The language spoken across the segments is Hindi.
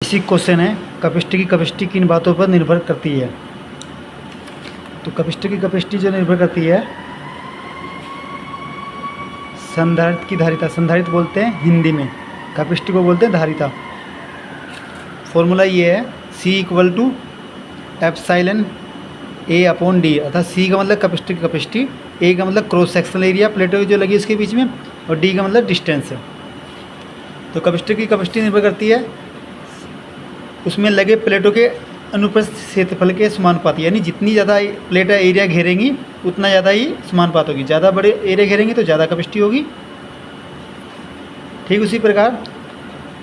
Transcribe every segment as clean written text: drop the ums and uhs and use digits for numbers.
बेसिक क्वेश्चन है, कैपेसिटी की कैपेसिटी किन बातों पर निर्भर करती है। तो कैपेसिटी की कैपेसिटी जो निर्भर करती है, संधारित्र की धारिता, संधारित्र बोलते हैं हिंदी में, कैपेसिटी को बोलते हैं धारिता। फॉर्मूला ये है C=एप्सिलॉन A/D, अर्थात C का मतलब कैपेसिटी की कैपेसिटी, A का मतलब क्रॉस सेक्शनल एरिया प्लेटों की जो लगी उसके बीच में, और D का मतलब डिस्टेंस है। तो कैपेसिटी की कैपेसिटी निर्भर करती है उसमें लगे प्लेटों के अनुप्रस्थ क्षेत्रफल के समानुपाती, यानी जितनी ज़्यादा प्लेट एरिया घेरेंगी उतना ज़्यादा ही समानुपात होगी। ज़्यादा बड़े एरिया घेरेंगी तो ज़्यादा कैपेसिटी होगी। ठीक उसी प्रकार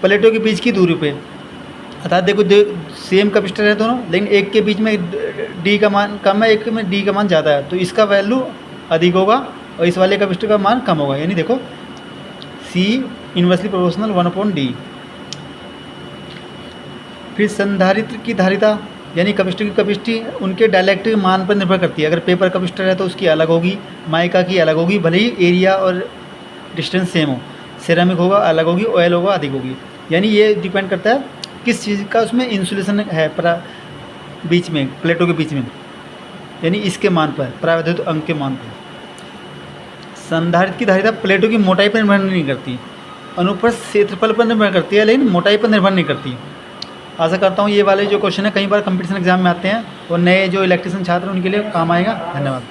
प्लेटों के बीच की दूरी पे, अर्थात देखो सेम कैपेसिटर है दोनों, लेकिन एक के बीच में डी का मान कम है, एक में डी का मान ज़्यादा है, तो इसका वैल्यू अधिक होगा और इस वाले कैपेसिटर का मान कम होगा। यानी देखो C इन्वर्सली प्रोपोर्शनल 1/D। फिर संधारित्र की धारिता यानी कैपेसिटर की कैपेसिटी उनके डाइलेक्ट्रिक मान पर निर्भर करती है। अगर पेपर कैपेसिटर है तो उसकी अलग होगी, माइका की अलग होगी, भले ही एरिया और डिस्टेंस सेम हो। सिरेमिक होगा अलग होगी, ऑयल होगा अधिक होगी। यानी ये डिपेंड करता है किस चीज़ का उसमें इंसुलेशन है बीच में, प्लेटों के बीच में, यानी इसके मान पर, परावैद्युत अंग के मान पर। संधारित्र की धारिता प्लेटों की मोटाई पर निर्भर नहीं करती, अनुप्रस्थ क्षेत्रफल पर निर्भर करती है, लेकिन मोटाई पर निर्भर नहीं करती। आशा करता हूँ ये वाले जो क्वेश्चन है कई बार कंपटीशन एग्जाम में आते हैं और नए जो इलेक्ट्रिशियन छात्र उनके लिए काम आएगा। धन्यवाद।